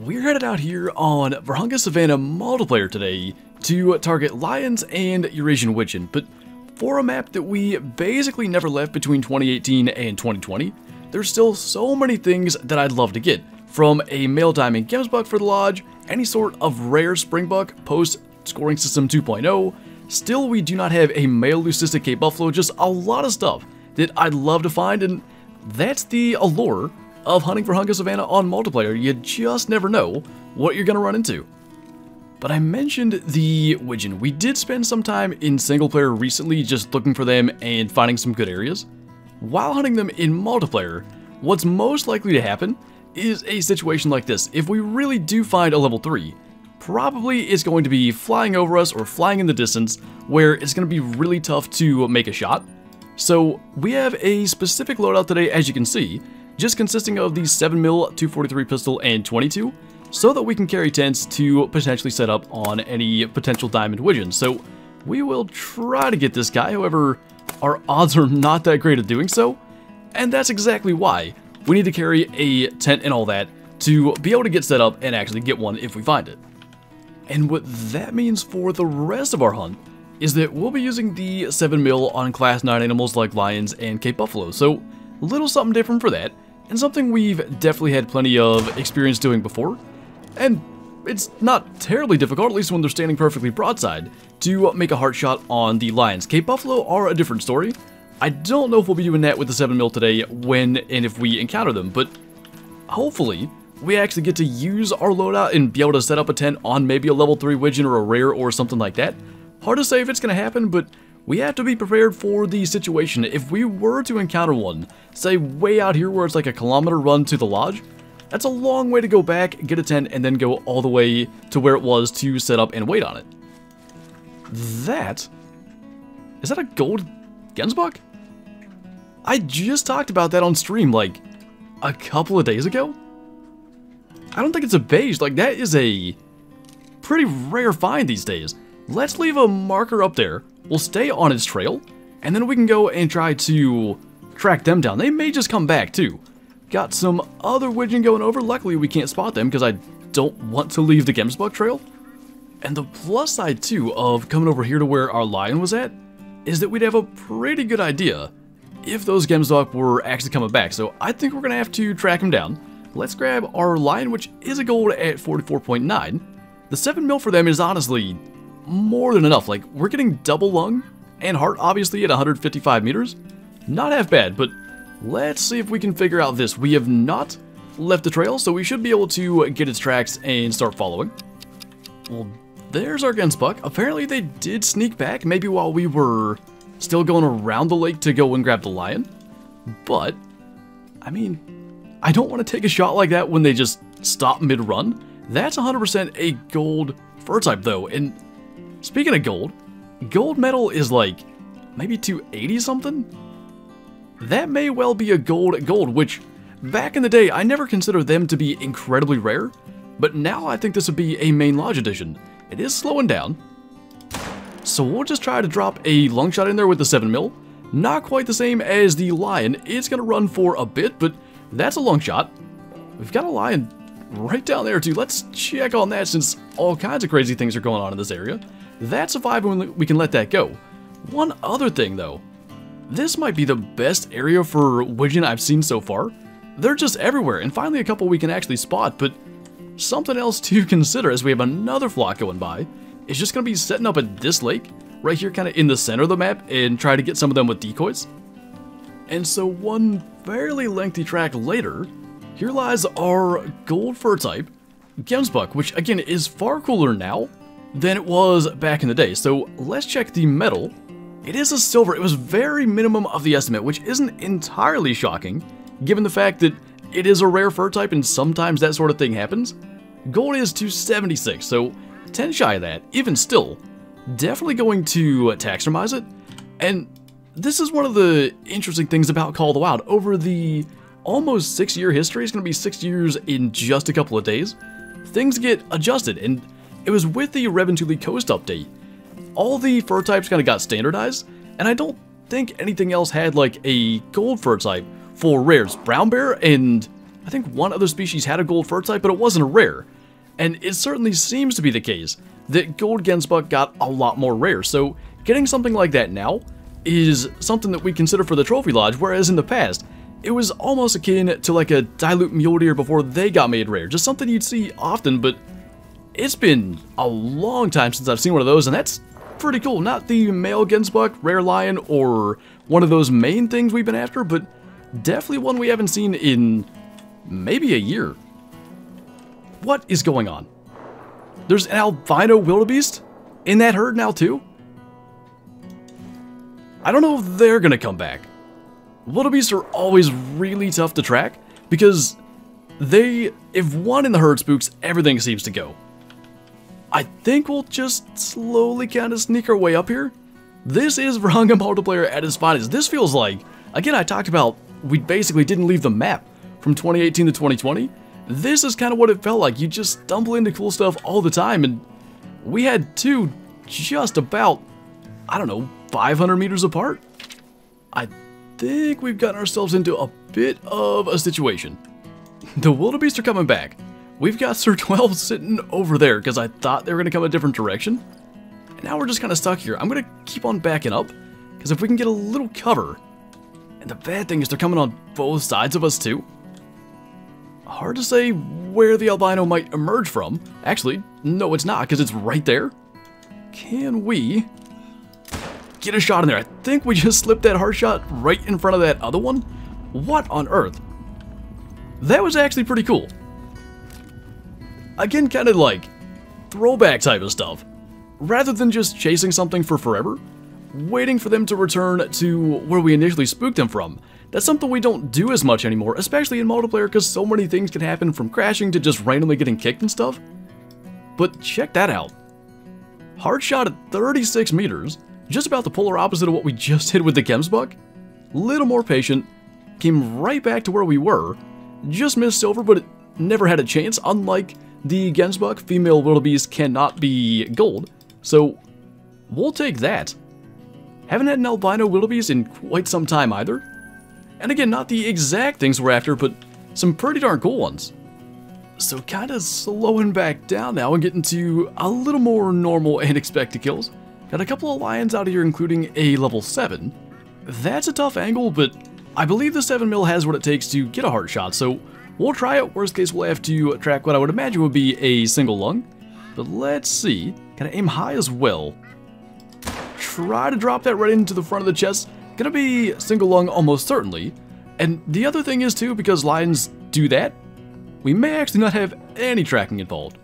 we're headed out here on Vurhonga Savanna multiplayer today to target lions and Eurasian wigeon, but for a map that we basically never left between 2018 and 2020, there's still so many things that I'd love to get, from a male diamond gemsbok for the lodge, any sort of rare springbok post scoring system 2.0. Still, we do not have a male leucistic Cape Buffalo, just a lot of stuff that I'd love to find, and that's the allure of hunting Vurhonga Savanna on multiplayer. You just never know what you're going to run into. But I mentioned the wigeon. We did spend some time in single player recently just looking for them and finding some good areas. While hunting them in multiplayer, what's most likely to happen is a situation like this. If we really do find a level 3, probably it's going to be flying over us or flying in the distance, where it's going to be really tough to make a shot. So we have a specific loadout today, as you can see, just consisting of the 7mm 243 pistol and 22, so that we can carry tents to potentially set up on any potential diamond wigeon. So we will try to get this guy, however, our odds are not that great at doing so, and that's exactly why we need to carry a tent and all that to be able to get set up and actually get one if we find it. And what that means for the rest of our hunt is that we'll be using the 7mm on class 9 animals like lions and Cape Buffalo, so a little something different for that, and something we've definitely had plenty of experience doing before. And it's not terribly difficult, at least when they're standing perfectly broadside, to make a heart shot on the lions. Cape Buffalo are a different story. I don't know if we'll be doing that with the 7mm today when and if we encounter them, but hopefully we actually get to use our loadout and be able to set up a tent on maybe a level 3 wigeon or a rare or something like that. Hard to say if it's going to happen, but we have to be prepared for the situation. If we were to encounter one, say way out here where it's like a kilometer run to the lodge, that's a long way to go back, get a tent, and then go all the way to where it was to set up and wait on it. Is that a gold gemsbok? I just talked about that on stream like a couple of days ago. I don't think it's a beige, like that is a pretty rare find these days. Let's leave a marker up there. We'll stay on its trail, and then we can go and try to track them down. They may just come back too. Got some other wigeon going over. Luckily, we can't spot them because I don't want to leave the gemsbok trail. And the plus side too of coming over here to where our lion was at is that we'd have a pretty good idea if those gemsbok were actually coming back. So I think we're going to have to track them down. Let's grab our lion, which is a gold at 44.9. The 7mm for them is honestly more than enough. Like, we're getting double lung and heart obviously at 155 meters. Not half bad, but let's see if we can figure out this. We have not left the trail, so we should be able to get its tracks and start following. Well, there's our gemsbok. Apparently they did sneak back, maybe while we were still going around the lake to go and grab the lion. But, I mean, I don't want to take a shot like that when they just stop mid-run. That's 100% a gold fur type though, and speaking of gold, gold metal is like maybe 280 something? That may well be a gold, which back in the day I never considered them to be incredibly rare, but now I think this would be a main lodge edition. It is slowing down, so we'll just try to drop a lung shot in there with the 7mm. Not quite the same as the lion. It's going to run for a bit, but that's a long shot. We've got a lion right down there too. Let's check on that since all kinds of crazy things are going on in this area. That's a 5 and we can let that go. One other thing though, this might be the best area for wigeon I've seen so far. They're just everywhere, and finally a couple we can actually spot, but something else to consider as we have another flock going by is just going to be setting up at this lake, right here kind of in the center of the map, and try to get some of them with decoys. And so one fairly lengthy track later, here lies our gold fur type gemsbok, which again is far cooler now than it was back in the day. So let's check the metal. It is a silver. It was very minimum of the estimate, which isn't entirely shocking given the fact that it is a rare fur type and sometimes that sort of thing happens. Gold is 276, so 10 shy of that. Even still, definitely going to taxonomize it. And this is one of the interesting things about Call of the Wild. Over the almost 6-year history, it's going to be 6 years in just a couple of days, things get adjusted, and it was with the Reventuli Coast update. All the fur types kind of got standardized, and I don't think anything else had like a gold fur type for rares. Brown bear and I think one other species had a gold fur type, but it wasn't a rare. And it certainly seems to be the case that gold gemsbok got a lot more rare, so getting something like that now is something that we consider for the trophy lodge, whereas in the past, it was almost akin to like a dilute mule deer before they got made rare. Just something you'd see often, but it's been a long time since I've seen one of those, and that's pretty cool. Not the male gemsbok, rare lion, or one of those main things we've been after, but definitely one we haven't seen in maybe a year. What is going on? There's an albino wildebeest in that herd now too? I don't know if they're gonna come back. Wildebeests are always really tough to track because if one in the herd spooks, everything seems to go. I think we'll just slowly kind of sneak our way up here. This is Vurhonga multiplayer at its finest. This feels like, again, I talked about we basically didn't leave the map from 2018 to 2020. This is kind of what it felt like. You just stumble into cool stuff all the time, and we had two just about, I don't know, 500 meters apart. I think we've gotten ourselves into a bit of a situation. The wildebeest are coming back. We've got Sir 12 sitting over there because I thought they were going to come a different direction. And now we're just kind of stuck here. I'm going to keep on backing up because if we can get a little cover. And the bad thing is they're coming on both sides of us too. Hard to say where the albino might emerge from. Actually, no it's not because it's right there. Can we get a shot in there? I think we just slipped that hard shot right in front of that other one. What on earth? That was actually pretty cool. Again, kind of like throwback type of stuff. Rather than just chasing something for forever, waiting for them to return to where we initially spooked them from. That's something we don't do as much anymore, especially in multiplayer because so many things can happen from crashing to just randomly getting kicked and stuff. But check that out. Hard shot at 36 meters, just about the polar opposite of what we just did with the gemsbok. Little more patient, came right back to where we were, just missed silver but it never had a chance, unlike the gemsbok, female wildebeest cannot be gold, so we'll take that. Haven't had an albino wildebeest in quite some time either. And again, not the exact things we're after, but some pretty darn cool ones. So kind of slowing back down now and getting to a little more normal and expected kills. Got a couple of lions out of here, including a level 7. That's a tough angle, but I believe the 7mm has what it takes to get a heart shot, so we'll try it. Worst case, we'll have to track what I would imagine would be a single lung. But let's see. Gotta aim high as well. Try to drop that right into the front of the chest. Gonna be single lung almost certainly. And the other thing is too, because lions do that, we may actually not have any tracking involved.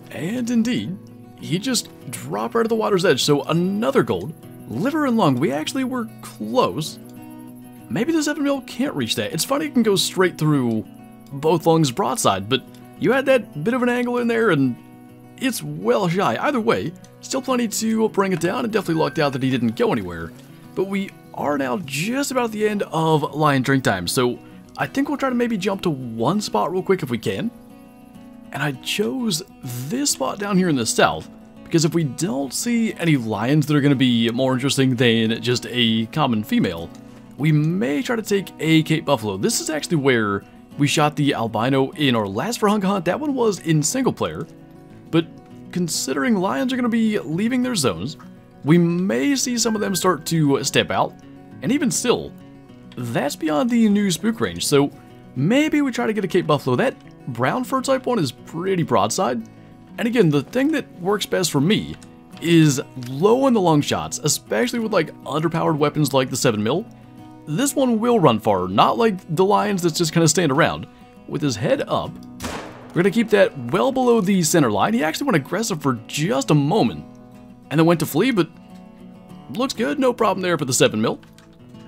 And indeed, he just dropped right at the water's edge, so another gold. Liver and lung, we actually were close. Maybe the 7mm can't reach that. It's funny it can go straight through both lungs broadside, but you had that bit of an angle in there and it's well shy. Either way, still plenty to bring it down, and definitely lucked out that he didn't go anywhere. But we are now just about at the end of lion drink time, so I think we'll try to maybe jump to one spot real quick if we can. And I chose this spot down here in the south, because if we don't see any lions that are going to be more interesting than just a common female, we may try to take a Cape Buffalo. This is actually where we shot the albino in our last Vurhonga hunt. That one was in single player, but considering lions are going to be leaving their zones, we may see some of them start to step out, and even still, that's beyond the new spook range, so maybe we try to get a Cape Buffalo. That brown fur type one is pretty broadside, and again, the thing that works best for me is low in the long shots, especially with like underpowered weapons like the 7mm. This one will run far, not like the lions that's just kind of stand around. With his head up, we're going to keep that well below the center line. He actually went aggressive for just a moment, and then went to flee, but looks good, no problem there for the 7mm.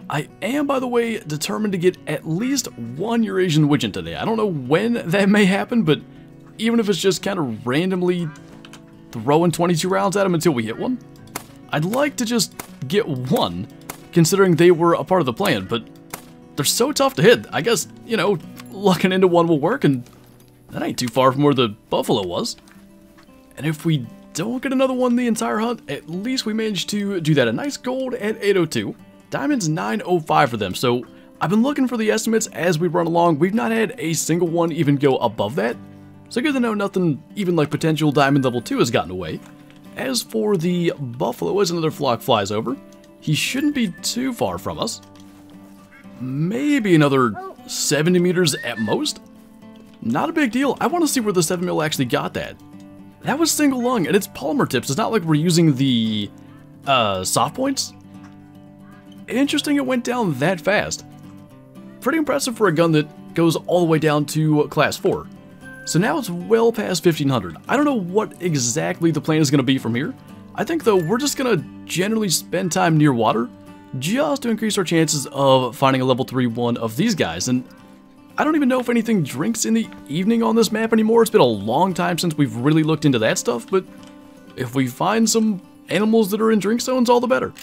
I am, by the way, determined to get at least one Eurasian wigeon today. I don't know when that may happen, but even if it's just kind of randomly throwing 22 rounds at him until we hit one, I'd like to just get one, considering they were a part of the plan, but they're so tough to hit. I guess, you know, lucking into one will work, and that ain't too far from where the buffalo was. And if we don't get another one the entire hunt, at least we managed to do that. A nice gold at 802. Diamond's 905 for them, so I've been looking for the estimates as we run along. We've not had a single one even go above that, So good to know nothing even like potential diamond level 2 has gotten away. As for the buffalo, as another flock flies over, he shouldn't be too far from us. Maybe another 70 meters at most. Not a big deal. I want to see where the 7mm actually got that. That was single lung, and it's polymer tips. It's not like we're using the soft points. Interesting it went down that fast. Pretty impressive for a gun that goes all the way down to class 4. So now it's well past 1500. I don't know what exactly the plan is going to be from here. I think though we're just going to generally spend time near water just to increase our chances of finding a level 3 one of these guys. And I don't even know if anything drinks in the evening on this map anymore. It's been a long time since we've really looked into that stuff, but if we find some animals that are in drink zones, all the better.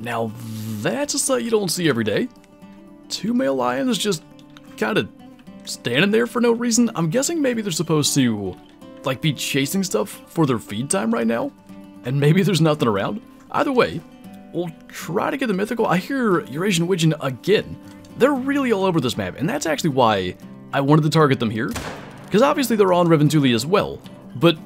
Now that's a sight you don't see every day. 2 male lions just kind of standing there for no reason. I'm guessing maybe they're supposed to like be chasing stuff for their feed time right now, and maybe there's nothing around. Either way, we'll try to get the mythical. I hear Eurasian wigeon again. They're really all over this map, and that's actually why I wanted to target them here, because obviously they're on Reventuli as well, but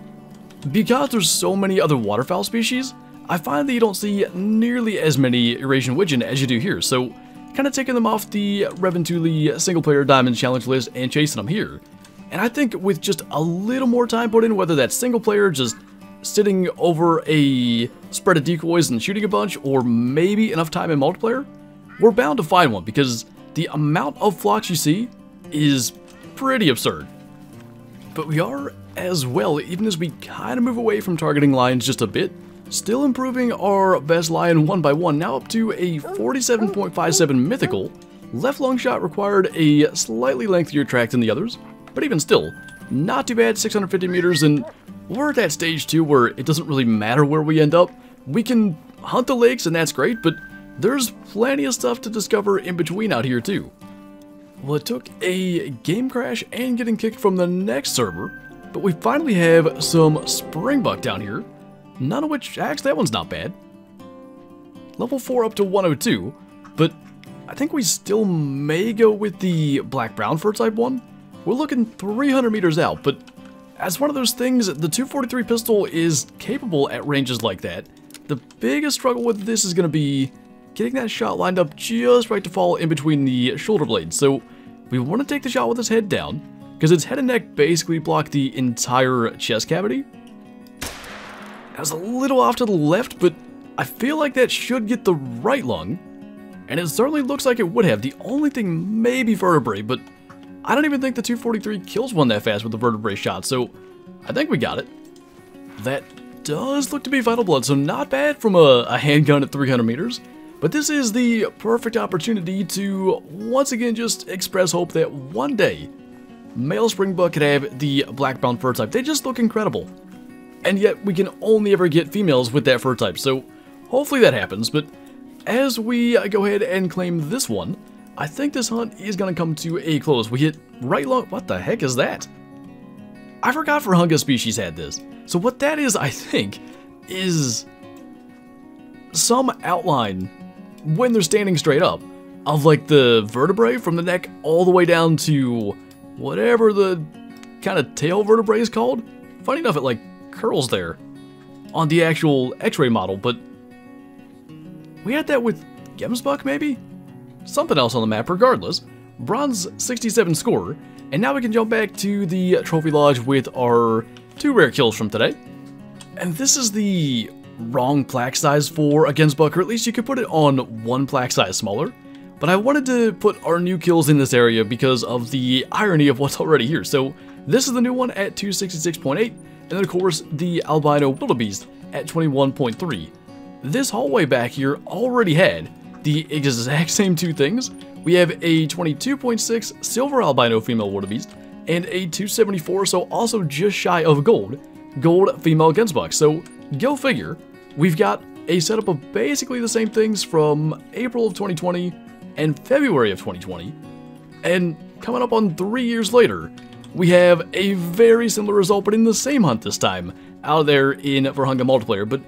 because there's so many other waterfowl species, I find that you don't see nearly as many Eurasian wigeon as you do here, so kind of taking them off the Reventuli single-player diamond challenge list and chasing them here. And I think with just a little more time put in, whether that's single-player, just sitting over a spread of decoys and shooting a bunch, or maybe enough time in multiplayer, we're bound to find one, because the amount of flocks you see is pretty absurd. But we are, as well, even as we kind of move away from targeting lions just a bit, still improving our best lion one by one, now up to a 47.57 mythical. Left long shot required a slightly lengthier track than the others, but even still, not too bad, 650 meters, and we're at that stage too where it doesn't really matter where we end up. We can hunt the lakes and that's great, but there's plenty of stuff to discover in between out here too. Well, it took a game crash and getting kicked from the next server, but we finally have some springbok down here. None of which, actually that one's not bad. Level 4 up to 102, but I think we still may go with the black-brown fur type one. We're looking 300 meters out, but as one of those things, the 243 pistol is capable at ranges like that. The biggest struggle with this is going to be getting that shot lined up just right to fall in between the shoulder blades. So we want to take the shot with his head down, because its head and neck basically block the entire chest cavity. I was a little off to the left, but I feel like that should get the right lung, and it certainly looks like it would have. The only thing may be vertebrae, but I don't even think the 243 kills one that fast with the vertebrae shot, so I think we got it. That does look to be vital blood, so not bad from a handgun at 300 meters, but this is the perfect opportunity to once again just express hope that one day male springbok could have the black-brown fur type. They just look incredible. And yet we can only ever get females with that fur type, so hopefully that happens. But as we go ahead and claim this one, I think this hunt is going to come to a close. We hit right long... What the heck is that? I forgot Vurhonga species had this. So what that is, I think, is some outline when they're standing straight up of like the vertebrae from the neck all the way down to whatever the kind of tail vertebrae is called. Funny enough, it like curls there on the actual x-ray model, but we had that with gemsbok maybe? Something else on the map. Regardless, bronze 67 score, and now we can jump back to the trophy lodge with our 2 rare kills from today. And this is the wrong plaque size for a gemsbok, or at least you could put it on 1 plaque size smaller, but I wanted to put our new kills in this area because of the irony of what's already here. So this is the new one at 266.8, and then of course the albino wildebeest at 21.3. This hallway back here already had the exact same 2 things. We have a 22.6 silver albino female wildebeest and a 274, so also just shy of gold female gemsbok. So go figure, we've got a setup of basically the same things from April of 2020 and February of 2020, and coming up on 3 years later, we have a very similar result, but in the same hunt this time, out there in Vurhonga multiplayer. But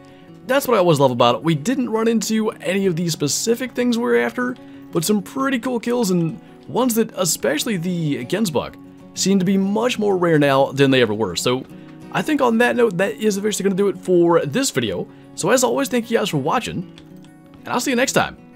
that's what I always love about it. We didn't run into any of the specific things we were after, but some pretty cool kills, and ones that, especially the gemsbok, seem to be much more rare now than they ever were. So I think on that note, that is officially going to do it for this video. So as always, thank you guys for watching, and I'll see you next time.